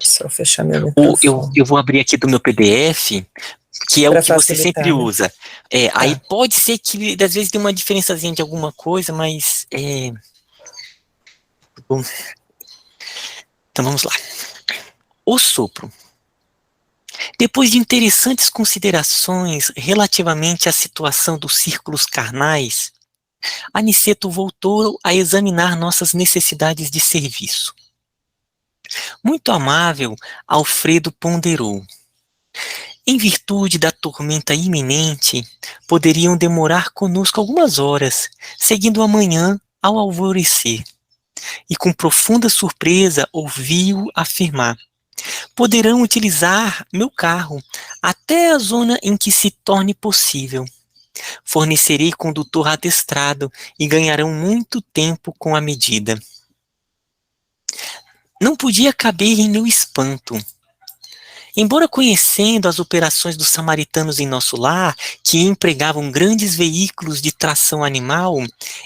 Só fechar meu Eu microfone. vou abrir aqui do meu PDF, que é o Para que você sempre facilitar, né? usa. Aí Tá. pode ser que às vezes dê uma diferençazinha de alguma coisa, mas bom, então vamos lá. O sopro. Depois de interessantes considerações relativamente à situação dos círculos carnais, Aniceto voltou a examinar nossas necessidades de serviço. Muito amável, Alfredo ponderou. Em virtude da tormenta iminente, poderiam demorar conosco algumas horas, seguindo amanhã ao alvorecer. E com profunda surpresa ouvi-o afirmar: poderão utilizar meu carro até a zona em que se torne possível. Fornecerei condutor adestrado e ganharão muito tempo com a medida. Não podia caber em meu espanto. Embora conhecendo as operações dos samaritanos em nosso lar, que empregavam grandes veículos de tração animal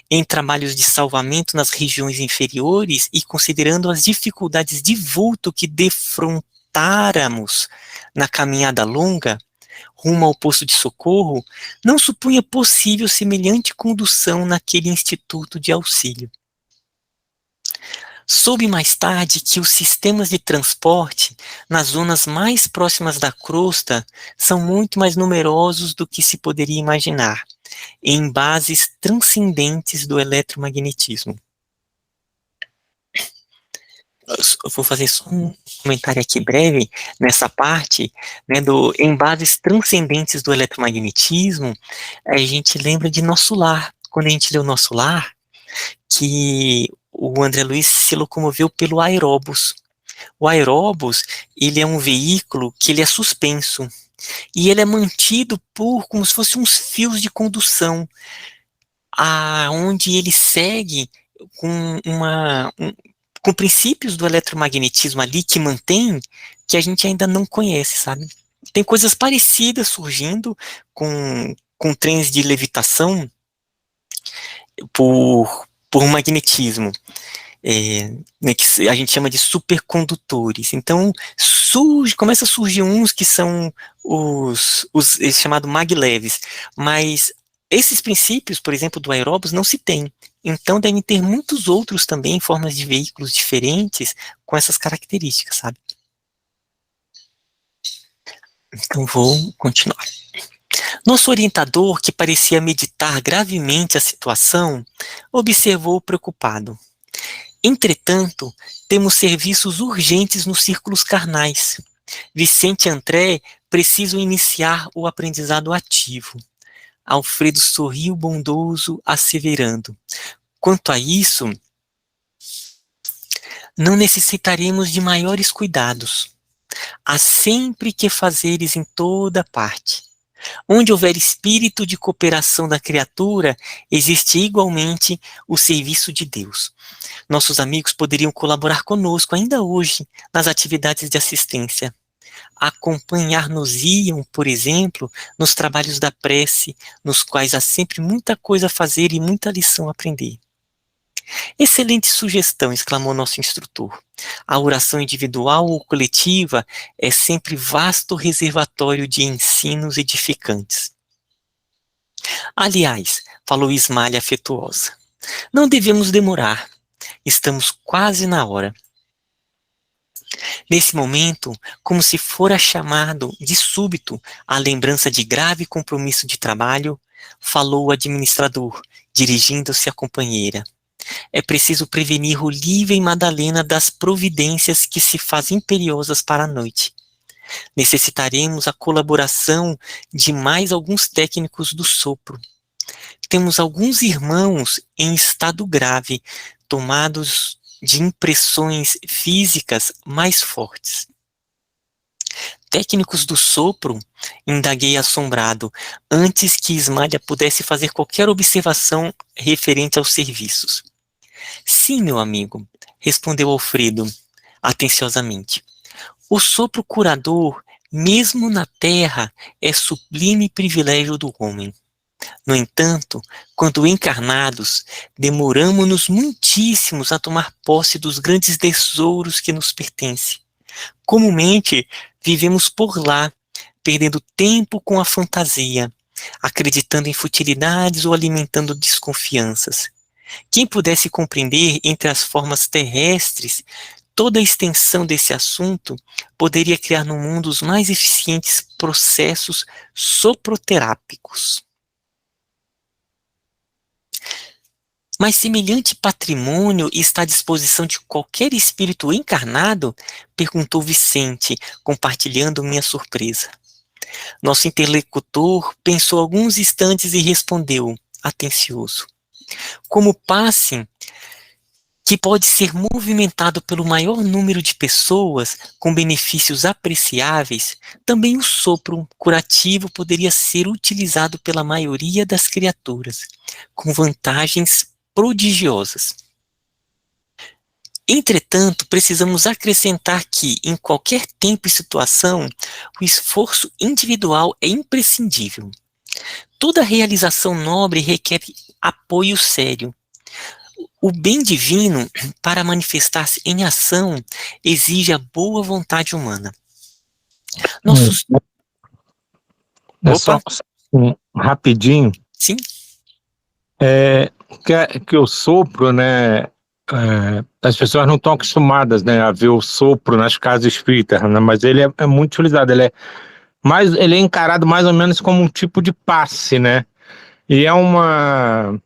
em trabalhos de salvamento nas regiões inferiores e considerando as dificuldades de vulto que defrontáramos na caminhada longa, rumo ao posto de socorro, não supunha possível semelhante condução naquele instituto de auxílio. Soube mais tarde que os sistemas de transporte nas zonas mais próximas da crosta são muito mais numerosos do que se poderia imaginar, em bases transcendentes do eletromagnetismo. Eu vou fazer só um comentário aqui breve nessa parte, né, em bases transcendentes do eletromagnetismo. A gente lembra de Nosso Lar. Quando a gente lê o Nosso Lar, que o André Luiz se locomoveu pelo aeróbus. O aeróbus, ele é um veículo que ele é suspenso e ele é mantido por como se fossem uns fios de condução, aonde ele segue com com princípios do eletromagnetismo ali que mantém, que a gente ainda não conhece, sabe? Tem coisas parecidas surgindo com trens de levitação por magnetismo, né, que a gente chama de supercondutores. Então, começa a surgir uns que são os chamados magleves, mas esses princípios, por exemplo, do aeróbus, não se tem. Então, devem ter muitos outros também, formas de veículos diferentes, com essas características, sabe? Então, vou continuar. Nosso orientador, que parecia meditar gravemente a situação, observou preocupado. Entretanto, temos serviços urgentes nos círculos carnais. Vicente e André precisam iniciar o aprendizado ativo. Alfredo sorriu bondoso, asseverando: quanto a isso, não necessitaremos de maiores cuidados. Há sempre que fazeres em toda parte. Onde houver espírito de cooperação da criatura, existe igualmente o serviço de Deus. Nossos amigos poderiam colaborar conosco ainda hoje nas atividades de assistência. Acompanhar-nos-iam, por exemplo, nos trabalhos da prece, nos quais há sempre muita coisa a fazer e muita lição a aprender. Excelente sugestão, exclamou nosso instrutor. A oração individual ou coletiva é sempre vasto reservatório de ensinos edificantes. Aliás, falou Ismalha afetuosa, não devemos demorar. Estamos quase na hora. Nesse momento, como se fora chamado de súbito à lembrança de grave compromisso de trabalho, falou o administrador, dirigindo-se à companheira. É preciso prevenir Olívia e Madalena das providências que se fazem imperiosas para a noite. Necessitaremos a colaboração de mais alguns técnicos do sopro. Temos alguns irmãos em estado grave, tomados de impressões físicas mais fortes. Técnicos do sopro? Indaguei assombrado, antes que Ismalha pudesse fazer qualquer observação referente aos serviços. Sim, meu amigo, respondeu Alfredo, atenciosamente. O sopro curador, mesmo na terra, é sublime privilégio do homem. No entanto, quando encarnados, demoramo-nos muitíssimos a tomar posse dos grandes tesouros que nos pertencem. Comumente, vivemos por lá, perdendo tempo com a fantasia, acreditando em futilidades ou alimentando desconfianças. Quem pudesse compreender entre as formas terrestres toda a extensão desse assunto, poderia criar no mundo os mais eficientes processos soproterápicos. Mas semelhante patrimônio está à disposição de qualquer espírito encarnado? Perguntou Vicente, compartilhando minha surpresa. Nosso interlocutor pensou alguns instantes e respondeu, atencioso. Como passe que pode ser movimentado pelo maior número de pessoas com benefícios apreciáveis, também o sopro curativo poderia ser utilizado pela maioria das criaturas, com vantagens prodigiosas. Entretanto, precisamos acrescentar que, em qualquer tempo e situação, o esforço individual é imprescindível. Toda realização nobre requer apoio sério. O bem divino, para manifestar-se em ação, exige a boa vontade humana. Nossos... Só rapidinho. Sim. Que o sopro, né? As pessoas não estão acostumadas, né, a ver o sopro nas casas espíritas, né, mas ele é muito utilizado. Ele é encarado mais ou menos como um tipo de passe, né? E é uma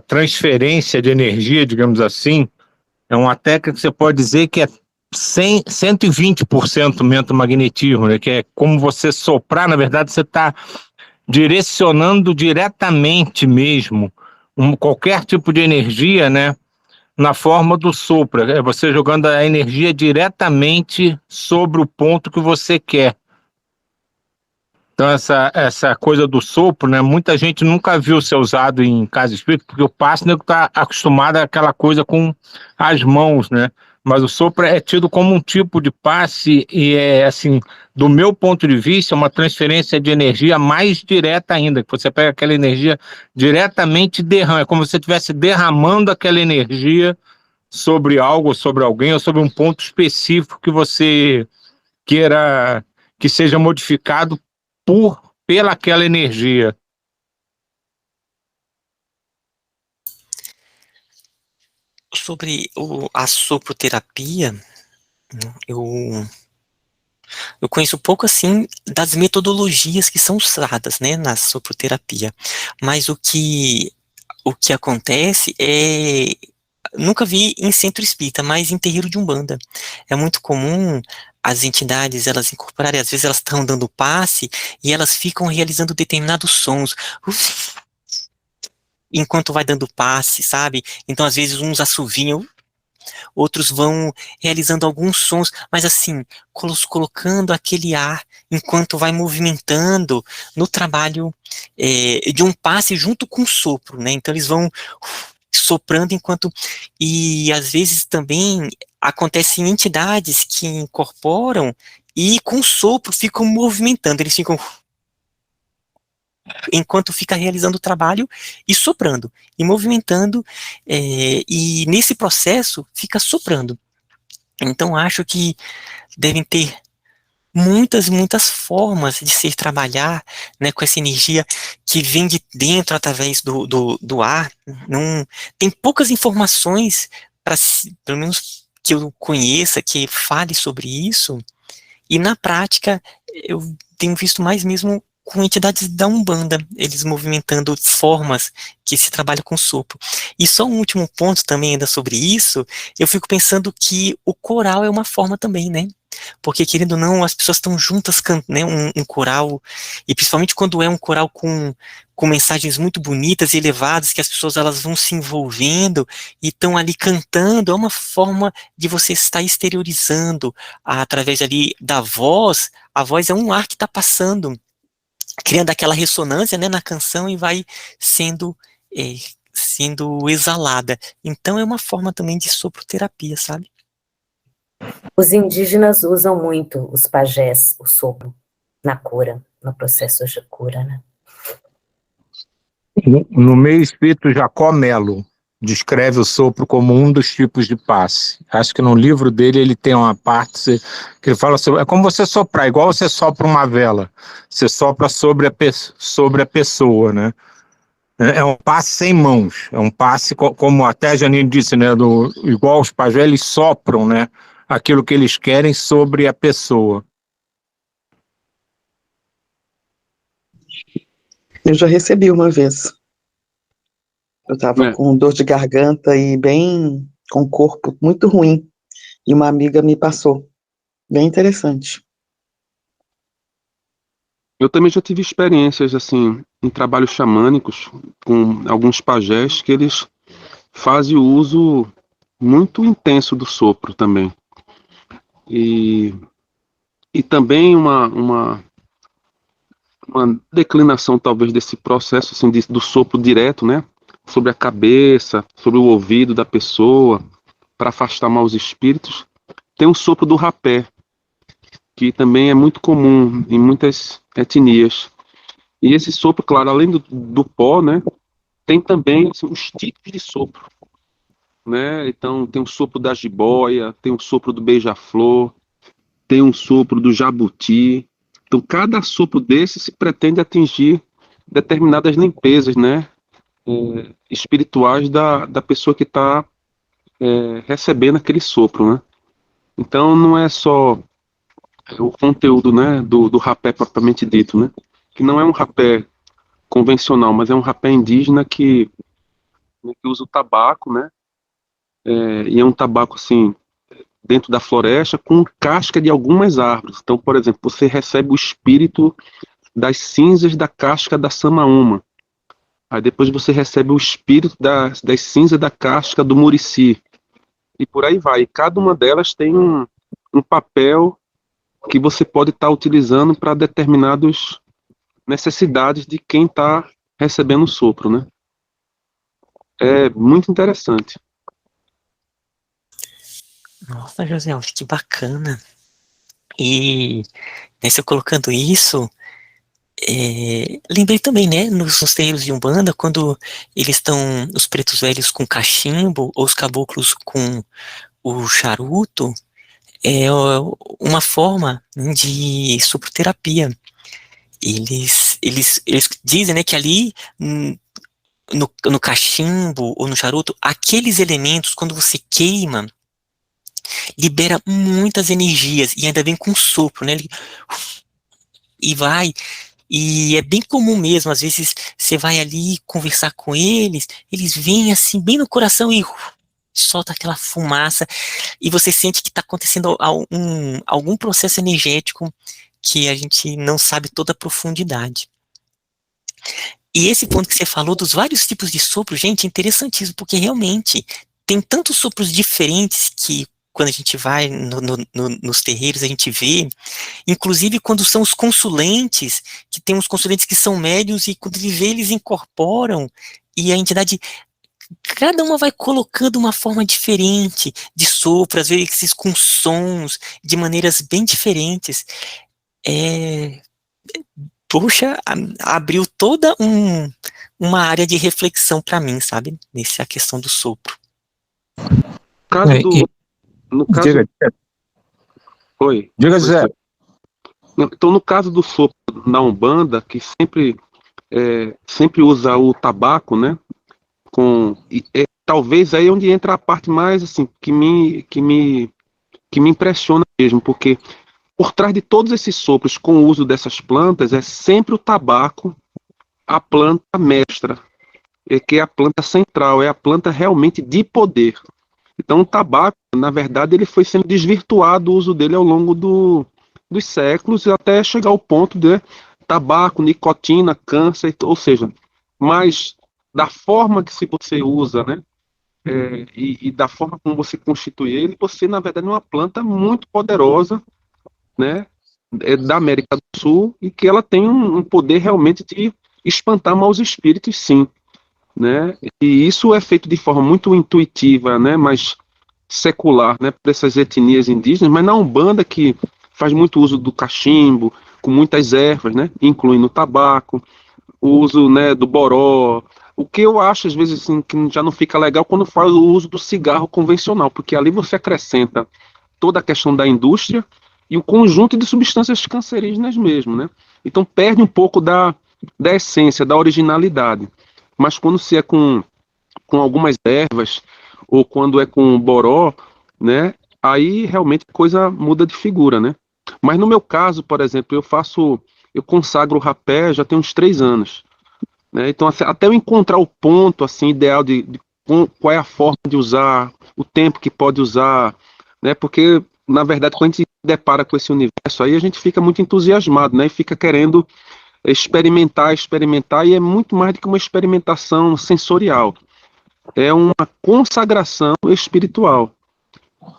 transferência de energia, digamos assim. É uma técnica que você pode dizer que é 120% mentomagnetismo, né? Que é como você soprar, na verdade, você está direcionando diretamente mesmo qualquer tipo de energia, né? Na forma do sopro. É você jogando a energia diretamente sobre o ponto que você quer. Então, essa coisa do sopro, né? Muita gente nunca viu ser usado em casa espírita, porque o passe está acostumado àquela coisa com as mãos, né? Mas o sopro é tido como um tipo de passe e assim, do meu ponto de vista, é uma transferência de energia mais direta ainda, que você pega aquela energia diretamente e derrama. É como se você estivesse derramando aquela energia sobre algo, sobre alguém, ou sobre um ponto específico que você queira que seja modificado pela aquela energia. Sobre a soproterapia, eu conheço um pouco, assim, das metodologias que são usadas, né, na soproterapia, mas o que acontece é, nunca vi em centro espírita, mas em terreiro de Umbanda. É muito comum as entidades, elas incorporarem, às vezes elas estão dando passe e elas ficam realizando determinados sons. Enquanto vai dando passe, sabe? Então, às vezes, uns assoviam, outros vão realizando alguns sons, mas assim, colocando aquele ar enquanto vai movimentando no trabalho de um passe junto com o sopro, né? Então, eles vão soprando enquanto... E, às vezes, também acontecem entidades que incorporam e, com o sopro, ficam movimentando, eles ficam... enquanto fica realizando o trabalho e soprando, e movimentando, e nesse processo fica soprando. Então acho que devem ter muitas formas de se trabalhar, né, com essa energia que vem de dentro através do ar. Não, tem poucas informações, pelo menos que eu conheça, que fale sobre isso, e na prática eu tenho visto mais mesmo com entidades da Umbanda, eles movimentando formas que se trabalha com sopro. E só um último ponto também ainda sobre isso, eu fico pensando que o coral é uma forma também, né? Porque, querendo ou não, as pessoas estão juntas, né, um coral, e principalmente quando é um coral com mensagens muito bonitas e elevadas, que as pessoas elas vão se envolvendo e estão ali cantando, é uma forma de você estar exteriorizando através ali da voz. A voz é um ar que está passando, criando aquela ressonância, né, na canção, e vai sendo exalada. Então é uma forma também de soproterapia, sabe? Os indígenas usam muito, os pajés, o sopro, na cura, no processo de cura, né? No meio espírito Jacó Melo. descreve o sopro como um dos tipos de passe. Acho que no livro dele ele tem uma parte que ele fala sobre, é como você soprar, igual você sopra uma vela, você sopra sobre a pessoa, né? É um passe sem mãos, é um passe, como até a Janine disse, né? Igual os pajés, eles sopram, né? Aquilo que eles querem sobre a pessoa. Eu já recebi uma vez. Eu estava com dor de garganta e bem com o corpo muito ruim. E uma amiga me passou. Bem interessante. Eu também já tive experiências, assim, em trabalhos xamânicos, com alguns pajés, que eles fazem o uso muito intenso do sopro também. E também uma declinação, talvez, desse processo, assim, do sopro direto, né? Sobre a cabeça, sobre o ouvido da pessoa, para afastar maus espíritos. Tem o sopro do rapé, que também é muito comum em muitas etnias. E esse sopro, claro, além do pó, né, tem também assim, os tipos de sopro, né? Então tem o sopro da jiboia, tem o sopro do beija-flor, tem o sopro do jabuti. Então cada sopro desse se pretende atingir determinadas limpezas, né, espirituais da pessoa que está recebendo aquele sopro, né? Então não é só o conteúdo, né, do rapé propriamente dito, né, que não é um rapé convencional, mas é um rapé indígena que usa o tabaco, né, e é um tabaco assim dentro da floresta com casca de algumas árvores. Então, por exemplo, você recebe o espírito das cinzas da casca da samaúma. Aí depois você recebe o espírito das cinzas da casca do murici. E por aí vai. E cada uma delas tem um papel que você pode estar utilizando para determinadas necessidades de quem está recebendo o sopro, né? É muito interessante. Nossa, José, que bacana. E, né, você colocando isso, lembrei também, né, nos terreiros de Umbanda, quando eles estão, os pretos velhos com cachimbo, ou os caboclos com o charuto, é uma forma de soproterapia. Eles dizem, né, que ali, no cachimbo ou no charuto, aqueles elementos, quando você queima, libera muitas energias, e ainda vem com sopro, né? E vai, e é bem comum mesmo, às vezes você vai ali conversar com eles vêm assim, bem no coração e solta aquela fumaça, e você sente que está acontecendo algum processo energético que a gente não sabe toda a profundidade. E esse ponto que você falou dos vários tipos de sopro, gente, é interessantíssimo, porque realmente tem tantos sopros diferentes que quando a gente vai nos terreiros, a gente vê, inclusive quando são os consulentes, que tem uns consulentes que são médiuns, e quando ele vê, eles incorporam, e a entidade, cada uma vai colocando uma forma diferente de sopro, às vezes com sons, de maneiras bem diferentes. Poxa, abriu toda uma área de reflexão para mim, sabe? Nessa questão do sopro. No caso... Diga. Oi. Diga, Zé. Então, no caso do sopro na Umbanda, que sempre usa o tabaco, né? Talvez aí onde entra a parte mais assim que me impressiona mesmo, porque por trás de todos esses sopros com o uso dessas plantas é sempre o tabaco, a planta mestra, que é a planta central, é a planta realmente de poder. Então o tabaco, na verdade, ele foi sendo desvirtuado o uso dele ao longo dos séculos, até chegar ao ponto de tabaco, nicotina, câncer, ou seja, mas da forma que você usa, né, e da forma como você constitui ele, você, na verdade, é uma planta muito poderosa, né, da América do Sul, e que ela tem um poder realmente de espantar maus espíritos, sim. Né? E isso é feito de forma muito intuitiva, né, mais secular, né, para essas etnias indígenas, mas na Umbanda, que faz muito uso do cachimbo, com muitas ervas, né, incluindo o tabaco, o uso, né, do boró, O que eu acho, às vezes, assim, que já não fica legal quando faz o uso do cigarro convencional, porque ali você acrescenta toda a questão da indústria e o conjunto de substâncias cancerígenas mesmo, né? Então perde um pouco da essência, da originalidade. Mas quando se é com algumas ervas, ou quando é com boró, né? Aí realmente a coisa muda de figura, né? Mas no meu caso, por exemplo, eu consagro o rapé já tem uns 3 anos. Né? Então, assim, até eu encontrar o ponto assim ideal de qual é a forma de usar, o tempo que pode usar, né? Porque na verdade quando a gente se depara com esse universo aí, a gente fica muito entusiasmado, né? E fica querendo experimentar, e é muito mais do que uma experimentação sensorial, é uma consagração espiritual.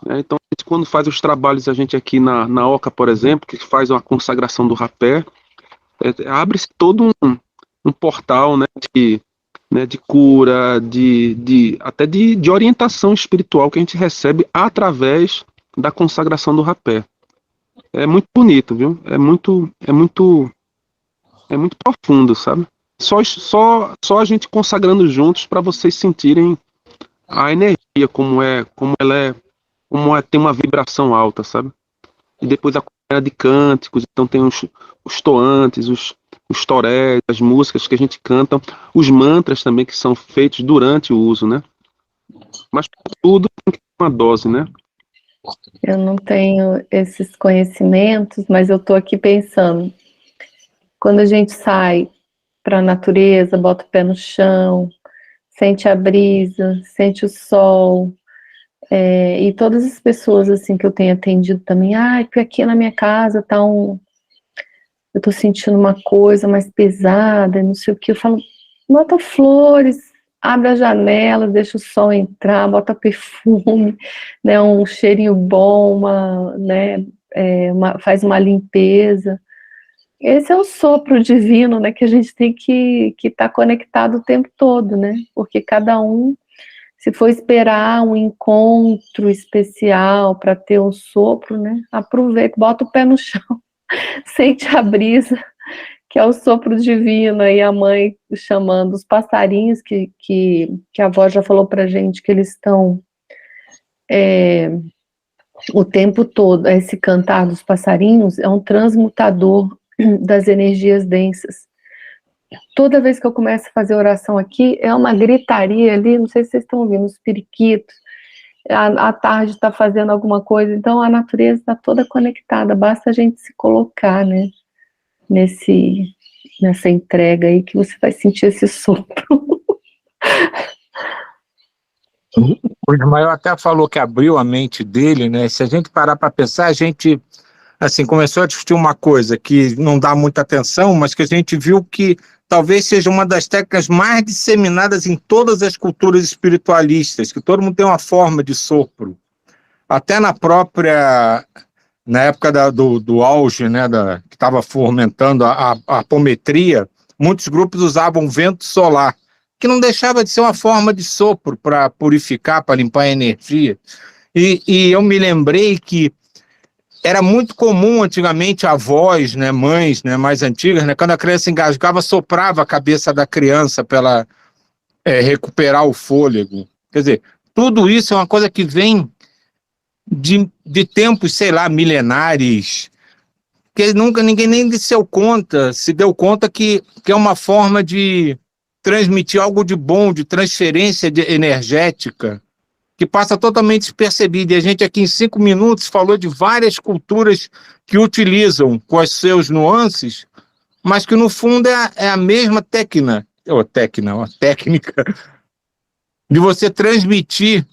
Né? Então, a gente, quando faz os trabalhos, a gente aqui na Oca, por exemplo, que faz uma consagração do rapé, abre-se todo um portal, né, de cura, até de orientação espiritual que a gente recebe através da consagração do rapé. É muito bonito, viu? É muito profundo, sabe? Só a gente consagrando juntos para vocês sentirem a energia, tem uma vibração alta, sabe? E depois a comunidade de cânticos, então tem os toantes, os torés, as músicas que a gente canta, os mantras também que são feitos durante o uso, né? Mas tudo tem que ter uma dose, né? Eu não tenho esses conhecimentos, mas eu estou aqui pensando, quando a gente sai para a natureza, bota o pé no chão, sente a brisa, sente o sol, e todas as pessoas assim que eu tenho atendido também, porque aqui na minha casa tá eu tô sentindo uma coisa mais pesada, não sei o que, eu falo, bota flores, abre a janela, deixa o sol entrar, bota perfume, né, um cheirinho bom, faz uma limpeza. Esse é o sopro divino, né, que a gente tem que estar conectado o tempo todo, né, porque cada um, se for esperar um encontro especial para ter um sopro, né, aproveita, bota o pé no chão, sente a brisa, que é o sopro divino, aí a mãe chamando os passarinhos, que a avó já falou pra gente que eles estão o tempo todo, esse cantar dos passarinhos é um transmutador das energias densas. Toda vez que eu começo a fazer oração aqui, é uma gritaria ali, não sei se vocês estão ouvindo, os periquitos, à tarde está fazendo alguma coisa, então a natureza está toda conectada, basta a gente se colocar, né, nessa entrega aí, que você vai sentir esse sopro. O Ismael até falou que abriu a mente dele, né? Se a gente parar para pensar, a gente assim, começou a discutir uma coisa que não dá muita atenção, mas que a gente viu que talvez seja uma das técnicas mais disseminadas em todas as culturas espiritualistas, que todo mundo tem uma forma de sopro. Até na época do auge, né, que estava fomentando a apometria, muitos grupos usavam vento solar, que não deixava de ser uma forma de sopro para purificar, para limpar a energia. E eu me lembrei que era muito comum antigamente avós, né, mães, né, mais antigas, né, quando a criança engasgava, soprava a cabeça da criança para ela recuperar o fôlego. Quer dizer, tudo isso é uma coisa que vem de tempos, sei lá, milenares, que nunca ninguém nem se deu conta que é uma forma de transmitir algo de bom, de transferência energética, que passa totalmente despercebido. E a gente aqui em 5 minutos falou de várias culturas que utilizam com as seus nuances, mas que no fundo é a mesma técnica de você transmitir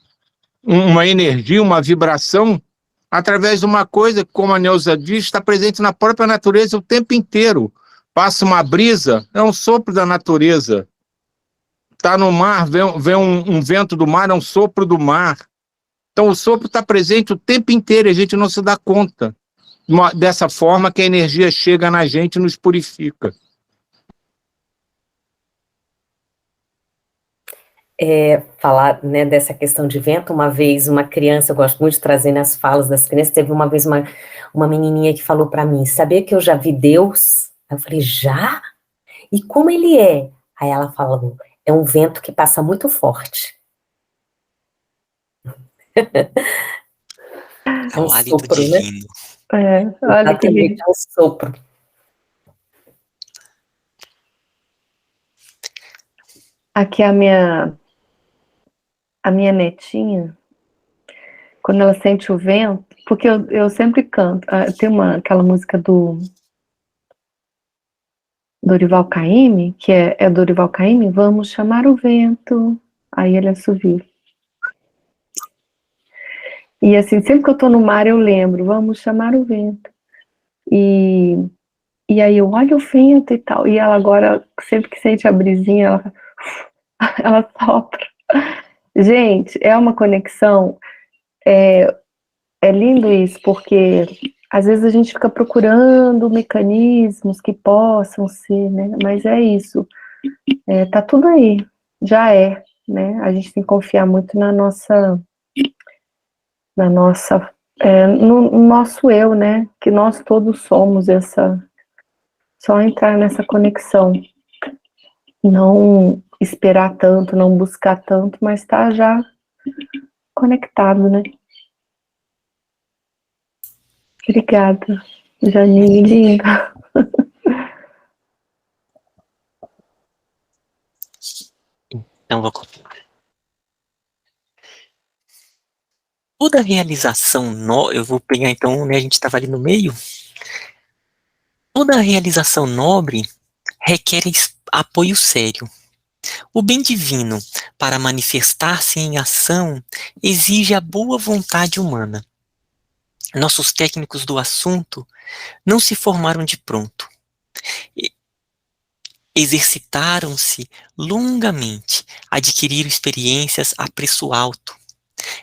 uma energia, uma vibração através de uma coisa que, como a Neuza diz, está presente na própria natureza o tempo inteiro. Passa uma brisa, é um sopro da natureza. Está no mar, vem um vento do mar, é um sopro do mar. Então o sopro está presente o tempo inteiro e a gente não se dá conta. Dessa forma que a energia chega na gente e nos purifica. Falar, né, dessa questão de vento, uma vez uma criança, eu gosto muito de trazer nas falas das crianças, teve uma vez uma menininha que falou para mim, sabia que eu já vi Deus? Eu falei, já? E como ele é? Aí ela falou, é um vento que passa muito forte. É o hálito sopro, divino. né? Olha que Exatamente, lindo. é um sopro. Aqui a minha netinha, quando ela sente o vento, porque eu sempre canto, tem aquela música do Dorival Caymmi, que é Dorival Caymmi, vamos chamar o vento, aí ele assovia. E assim, sempre que eu tô no mar eu lembro, vamos chamar o vento. E aí eu olho o vento e tal, e ela agora, sempre que sente a brisinha, ela sopra. Gente, é uma conexão, é lindo isso, porque às vezes a gente fica procurando mecanismos que possam ser, né? Mas é isso, tá tudo aí, já é, né? A gente tem que confiar muito no nosso eu, né? Que nós todos somos só entrar nessa conexão, não esperar tanto, não buscar tanto, mas tá já conectado, né? Obrigada, Janine, linda. Então, vou continuar. Toda realização, eu vou pegar então, né, a gente estava ali no meio. Toda realização nobre requer apoio sério. O bem divino, para manifestar-se em ação, exige a boa vontade humana. Nossos técnicos do assunto não se formaram de pronto. Exercitaram-se longamente, adquiriram experiências a preço alto.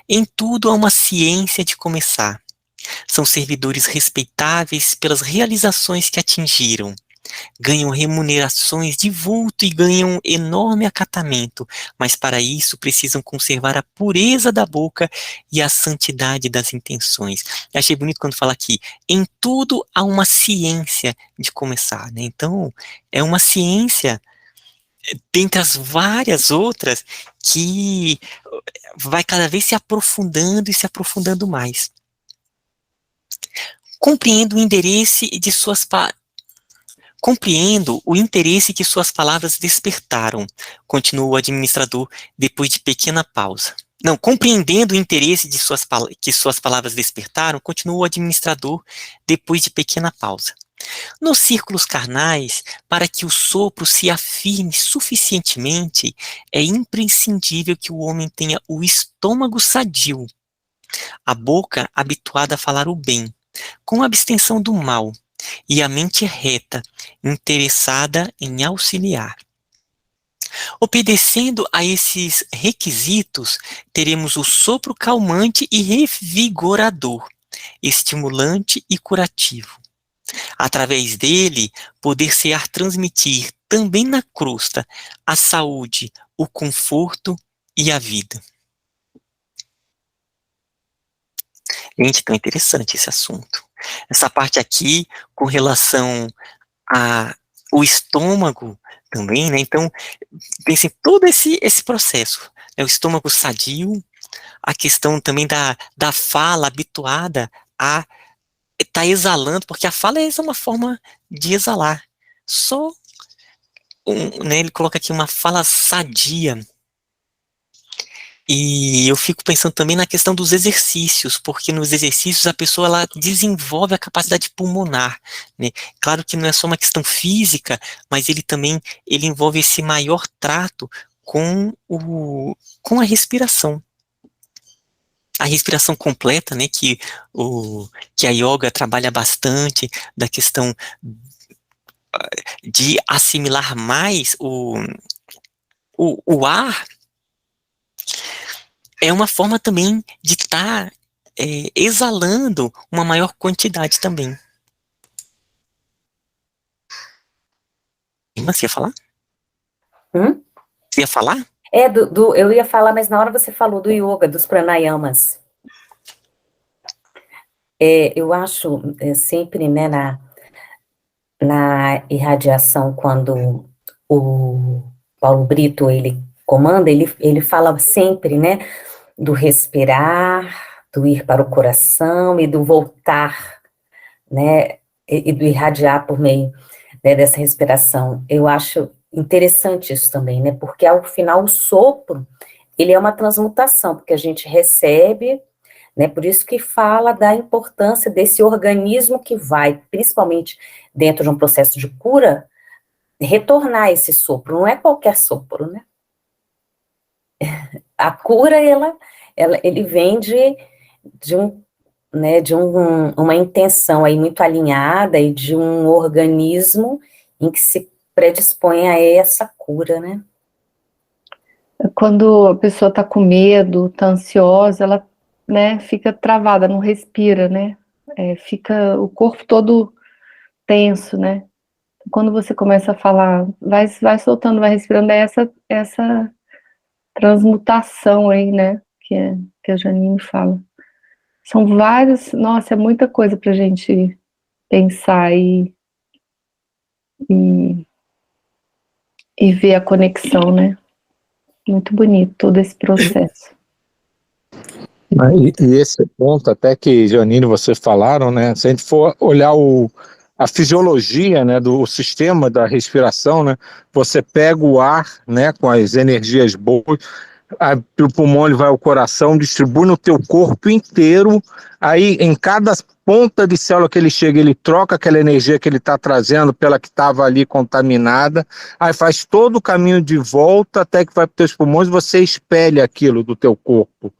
Em tudo há uma ciência de começar. São servidores respeitáveis pelas realizações que atingiram. Ganham remunerações de vulto e ganham enorme acatamento, mas para isso precisam conservar a pureza da boca e a santidade das intenções. Eu achei bonito quando fala aqui, em tudo há uma ciência de começar, né? Então, é uma ciência, dentre as várias outras, que vai cada vez se aprofundando e se aprofundando mais. Compreendo o interesse de suas Compreendo o interesse que suas palavras despertaram, continuou o administrador depois de pequena pausa. Não, compreendendo o interesse que suas palavras despertaram, continuou o administrador depois de pequena pausa. Nos círculos carnais, para que o sopro se afirme suficientemente, é imprescindível que o homem tenha o estômago sadio, a boca habituada a falar o bem, com abstenção do mal, e a mente reta, interessada em auxiliar. Obedecendo a esses requisitos, teremos o sopro calmante e revigorador, estimulante e curativo. Através dele, poder-se-á transmitir também na crosta a saúde, o conforto e a vida. Gente, tão interessante esse assunto. Essa parte aqui, com relação ao estômago também, né? Então, pense em todo esse processo. Né? O estômago sadio, a questão também da fala habituada a estar exalando, porque a fala é uma forma de exalar. Só, né, ele coloca aqui uma fala sadia. E eu fico pensando também na questão dos exercícios, porque nos exercícios a pessoa ela desenvolve a capacidade pulmonar, né? Claro que não é só uma questão física, mas ele envolve esse maior trato com a respiração. A respiração completa, né, que a yoga trabalha bastante, da questão de assimilar mais o ar, é uma forma também de estar exalando uma maior quantidade também. Você ia falar? Você ia falar? Eu ia falar, mas na hora você falou do yoga, dos pranayamas. Eu acho sempre, né, na irradiação, quando o Paulo Brito, ele comanda, ele fala sempre, né, do respirar, do ir para o coração e do voltar, né, e do irradiar por meio, né, dessa respiração. Eu acho interessante isso também, né, porque ao final o sopro, ele é uma transmutação, porque a gente recebe, né, por isso que fala da importância desse organismo que vai, principalmente dentro de um processo de cura, retornar esse sopro, não é qualquer sopro, né? A cura, ele vem uma intenção aí muito alinhada e de um organismo em que se predispõe a essa cura, né? Quando a pessoa está com medo, está ansiosa, ela, né, fica travada, não respira, né? Fica o corpo todo tenso, né? Quando você começa a falar, vai soltando, vai respirando, é essa transmutação aí, né? Que a Janine fala. São vários, nossa, é muita coisa pra gente pensar e ver a conexão, né? Muito bonito todo esse processo. E esse ponto até que, Janine, vocês falaram, né? Se a gente for olhar a fisiologia, né, do sistema da respiração, né? Você pega o ar, né, com as energias boas, o pulmão ele vai ao coração, distribui no teu corpo inteiro, aí em cada ponta de célula que ele chega, ele troca aquela energia que ele está trazendo pela que estava ali contaminada, aí faz todo o caminho de volta até que vai para os teus pulmões e você expele aquilo do teu corpo.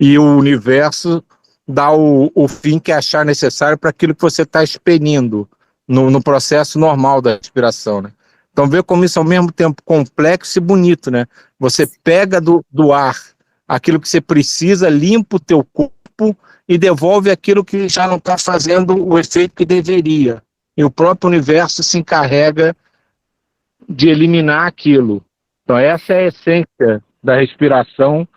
E o universo dá o fim que achar necessário para aquilo que você está expelindo no processo normal da respiração, né? Então vê como isso é ao mesmo tempo complexo e bonito, né? Você pega do ar aquilo que você precisa, limpa o teu corpo e devolve aquilo que já não está fazendo o efeito que deveria. E o próprio universo se encarrega de eliminar aquilo. Então essa é a essência da respiração